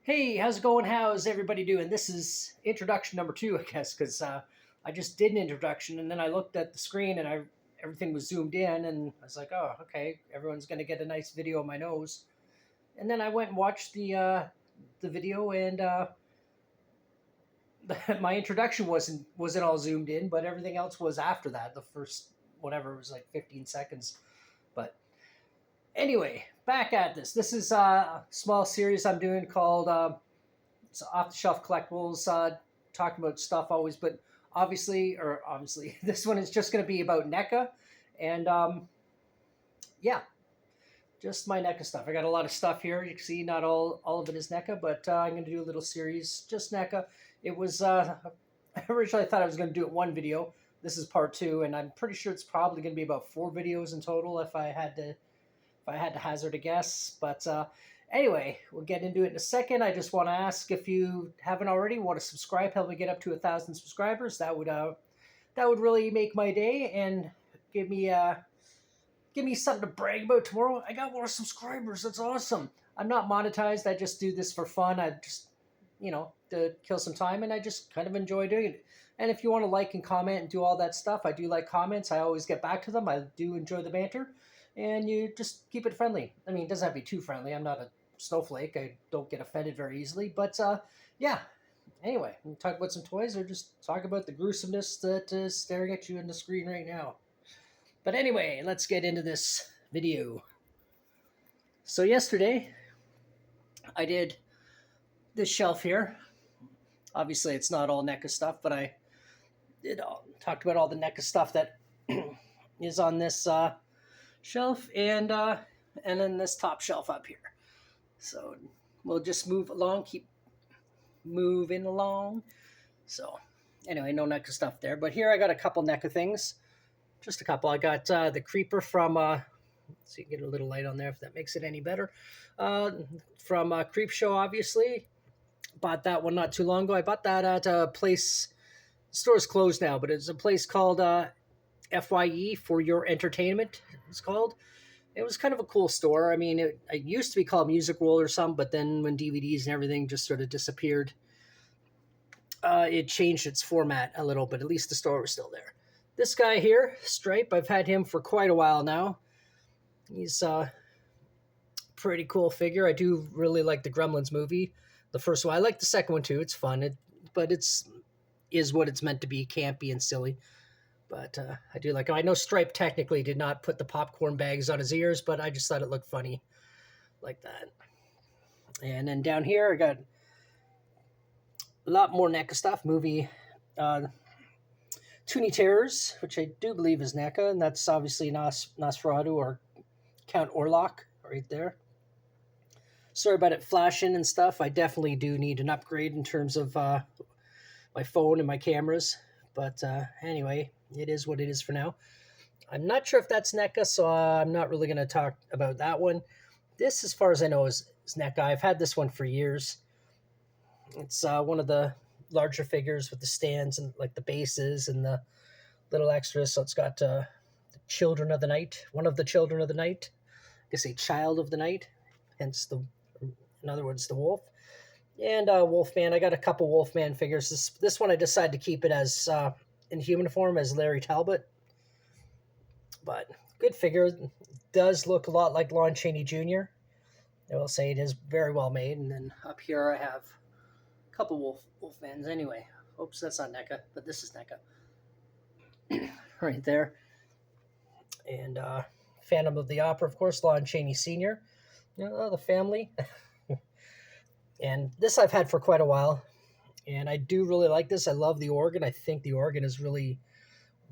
Hey, how's it going? How's everybody doing? This is introduction number two, I guess, because I just did an introduction and then I looked at the screen and everything was zoomed in and I was like, oh, okay, everyone's gonna get a nice video of my nose. And then I went and watched the video and my introduction wasn't all zoomed in, but everything else was after that. The first whatever was like 15 seconds. But anyway, back at this. This is a small series I'm doing called. It's off the shelf collectibles, talking about stuff always, but obviously, this one is just going to be about NECA, and yeah, just my NECA stuff. I got a lot of stuff here. You can see not all of it is NECA, but I'm going to do a little series just NECA. It was originally I thought I was going to do it one video. This is part two, and I'm pretty sure it's probably going to be about 4 videos in total if I had to hazard a guess, but. Anyway, we'll get into it in a second. I just want to ask if you haven't already, want to subscribe, help me get up to 1,000 subscribers. That would really make my day and give me something to brag about tomorrow. I got more subscribers. That's awesome. I'm not monetized. I just do this for fun. I just to kill some time, and I just kind of enjoy doing it. And if you want to like and comment and do all that stuff, I do like comments. I always get back to them. I do enjoy the banter. And you just keep it friendly. I mean, it doesn't have to be too friendly. I'm not a snowflake. I don't get offended very easily. But yeah. Anyway, we'll talk about some toys or just talk about the gruesomeness that is staring at you in the screen right now. But anyway, let's get into this video. So yesterday, I did this shelf here. Obviously, it's not all NECA stuff, but I talked about all the NECA stuff that is on this shelf and then this top shelf up here. So we'll just move along, keep moving along. So anyway, no NECA stuff there, but here I got a couple NECA things, just a couple. I got the creeper from so you can get a little light on there if that makes it any better, from Creep Show. Obviously bought that one not too long ago. I bought that at a place, the store's closed now, but it's a place called FYE, For Your Entertainment, it's called. It was kind of a cool store. I mean, it used to be called Music World or something, but then when DVDs and everything just sort of disappeared, it changed its format a little, but at least the store was still there. This guy here, Stripe, I've had him for quite a while now. He's a pretty cool figure. I do really like the Gremlins movie, the first one. I like the second one too. It's fun, but is what it's meant to be, campy and silly. But I do like him. I know Stripe technically did not put the popcorn bags on his ears, but I just thought it looked funny like that. And then down here, I got a lot more NECA stuff. Movie Toonie Terrors, which I do believe is NECA, and that's obviously Nosferatu or Count Orlok right there. Sorry about it flashing and stuff. I definitely do need an upgrade in terms of my phone and my cameras. But anyway, it is what it is for now. I'm not sure if that's NECA, so I'm not really going to talk about that one. This, as far as I know, is NECA. I've had this one for years. It's one of the larger figures with the stands and like the bases and the little extras. So it's got the Children of the Night, one of the Children of the Night. I guess a child of the night, hence in other words, the wolf. And Wolfman, I got a couple Wolfman figures. This one I decided to keep it as in human form as Larry Talbot. But good figure. It does look a lot like Lon Chaney Jr. I will say it is very well made. And then up here I have a couple Wolfmans. Anyway, oops, that's not NECA, but this is NECA. Right there. And Phantom of the Opera, of course, Lon Chaney Sr. The family. And this I've had for quite a while, and I do really like this. I love the organ. I think the organ is really,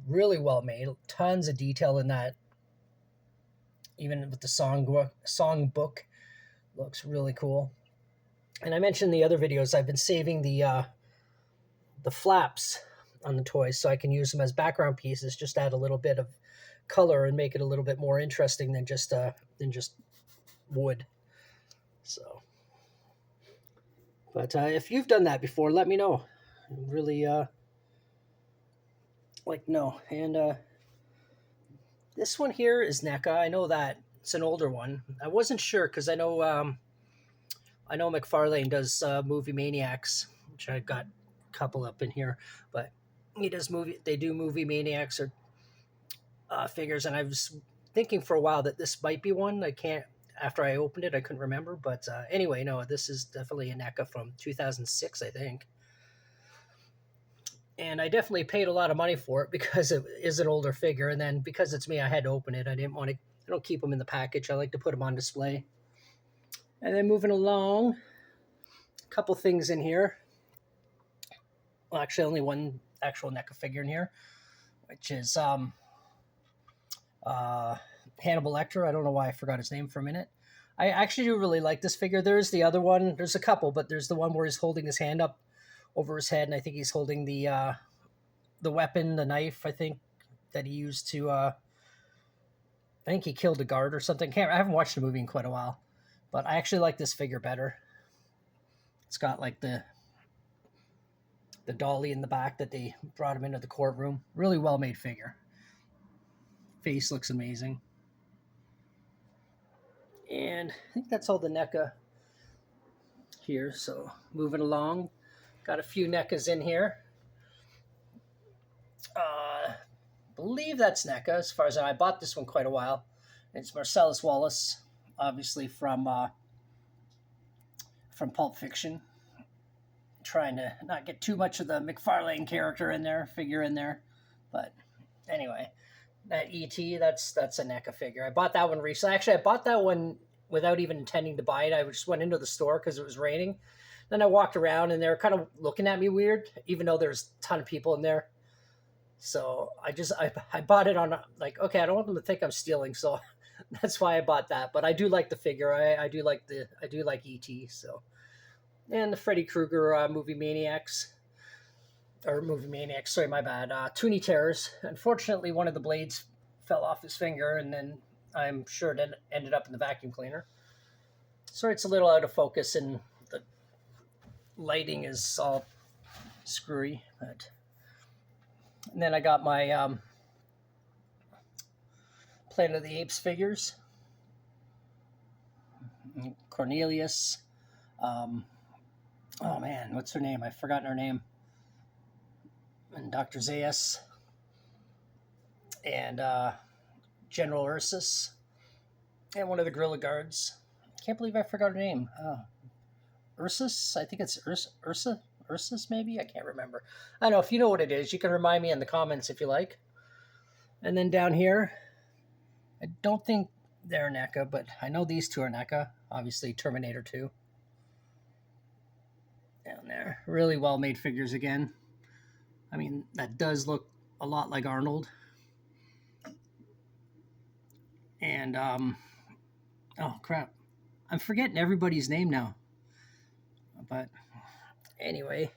really well made. Tons of detail in that. Even with the song book, looks really cool. And I mentioned in the other videos, I've been saving the flaps on the toys so I can use them as background pieces. Just add a little bit of color and make it a little bit more interesting than just wood. So. But if you've done that before, let me know. I'd really like to know. And this one here is NECA. I know that. It's an older one. I wasn't sure because I know I know McFarlane does Movie Maniacs, which I got a couple up in here, but he does movie. They do Movie Maniacs or figures, and I was thinking for a while that this might be one. I can't. After I opened it, I couldn't remember. But anyway, no, this is definitely a NECA from 2006, I think. And I definitely paid a lot of money for it because it is an older figure. And then because it's me, I had to open it. I didn't want to. I don't keep them in the package. I like to put them on display. And then moving along, a couple things in here. Well, actually, only one actual NECA figure in here, which is uh, Hannibal Lecter. I don't know why I forgot his name for a minute. I actually do really like this figure. There's the other one. There's a couple, but there's the one where he's holding his hand up over his head, and I think he's holding the weapon, the knife. I think that he used to. I think he killed a guard or something. I haven't watched the movie in quite a while, but I actually like this figure better. It's got like the dolly in the back that they brought him into the courtroom. Really well made figure. Face looks amazing. And I think that's all the NECA here. So moving along, got a few NECAs in here. Believe that's NECA as far as I bought this one quite a while. It's Marcellus Wallace, obviously from Pulp Fiction. Trying to not get too much of the McFarlane figure in there, but anyway, that ET, that's a NECA figure. I bought that one recently. Actually, I bought that one without even intending to buy it. I just went into the store because it was raining. Then I walked around and they were kind of looking at me weird, even though there's a ton of people in there. So I bought it on like, okay, I don't want them to think I'm stealing, so that's why I bought that. But I do like the figure. I do like ET. So, and the Freddy Krueger Movie Maniacs. Sorry, my bad. Toonie Terrors. Unfortunately, one of the blades fell off his finger, and then I'm sure it ended up in the vacuum cleaner. Sorry, it's a little out of focus, and the lighting is all screwy. But and then I got my Planet of the Apes figures. Cornelius. Oh man, what's her name? I've forgotten her name. And Dr. Zaius. And General Ursus. And one of the Guerrilla Guards. Can't believe I forgot her name. Ursus? I think it's Ursus, maybe? I can't remember. I don't know. If you know what it is, you can remind me in the comments if you like. And then down here, I don't think they're NECA, but I know these two are NECA. Obviously, Terminator 2. Down there. Really well-made figures again. I mean, that does look a lot like Arnold. And, oh, crap. I'm forgetting everybody's name now. But anyway,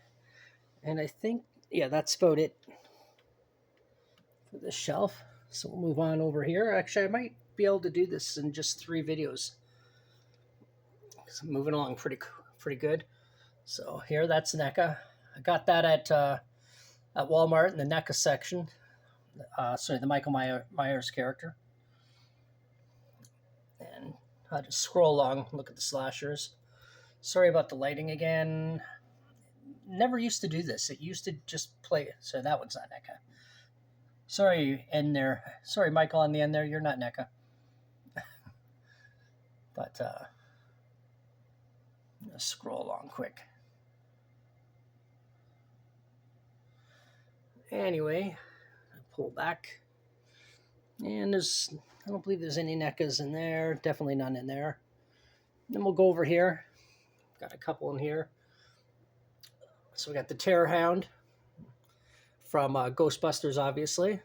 and I think, yeah, that's about it for this shelf. So we'll move on over here. Actually, I might be able to do this in just 3 videos. So I'm moving along pretty good. So here, that's NECA. I got that at Walmart in the NECA section. Sorry, the Michael Myers character. And I'll just scroll along, look at the slashers. Sorry about the lighting again. Never used to do this. It used to just play. So that one's not NECA. Sorry, end there. Sorry, Michael, on the end there. You're not NECA. But let's scroll along quick. Anyway, pull back. And I don't believe there's any NECAs in there. Definitely none in there. Then we'll go over here. Got a couple in here. So we got the Terror Hound from Ghostbusters, obviously.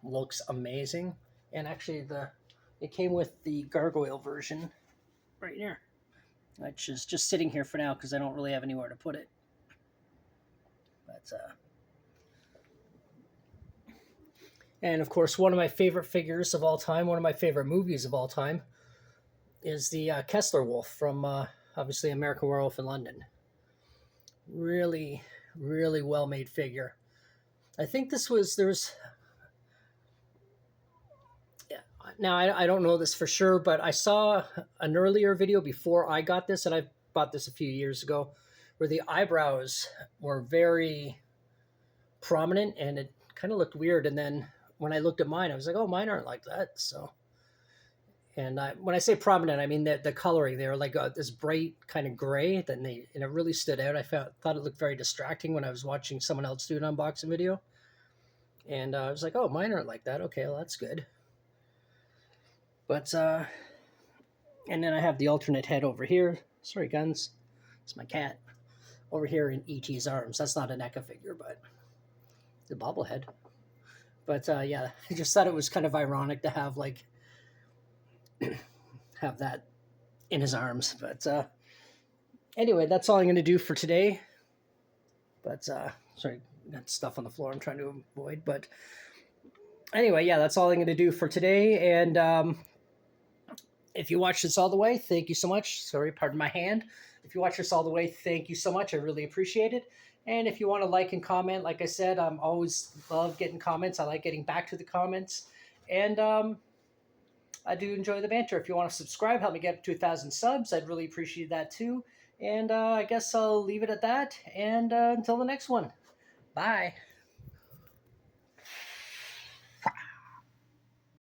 Looks amazing. And actually, it came with the gargoyle version right here, which is just sitting here for now because I don't really have anywhere to put it. But and of course, one of my favorite figures of all time, one of my favorite movies of all time, is the Kessler Wolf from obviously American Werewolf in London. Really, really well made figure. I think Now I don't know this for sure, but I saw an earlier video before I got this, and I bought this a few years ago, where the eyebrows were very prominent and it kind of looked weird. And then when I looked at mine, I was like, oh, mine aren't like that. So, and when I say prominent, I mean the coloring. They were like this bright kind of gray. And it really stood out. I thought it looked very distracting when I was watching someone else do an unboxing video. And I was like, oh, mine aren't like that. Okay, well, that's good. But and then I have the alternate head over here. Sorry, guns. It's my cat over here in ET's arms. That's not a NECA figure, but the bobblehead. But yeah, I just thought it was kind of ironic to have like have that in his arms. But anyway, that's all I'm going to do for today. But sorry, got stuff on the floor I'm trying to avoid. But anyway, yeah, that's all I'm going to do for today. And if you watched this all the way, thank you so much. Sorry, pardon my hand. If you watched this all the way, thank you so much. I really appreciate it. And if you want to like and comment, like I said, I'm always love getting comments. I like getting back to the comments. And I do enjoy the banter. If you want to subscribe, help me get to 1,000 subs. I'd really appreciate that too. And I guess I'll leave it at that. And until the next one, bye.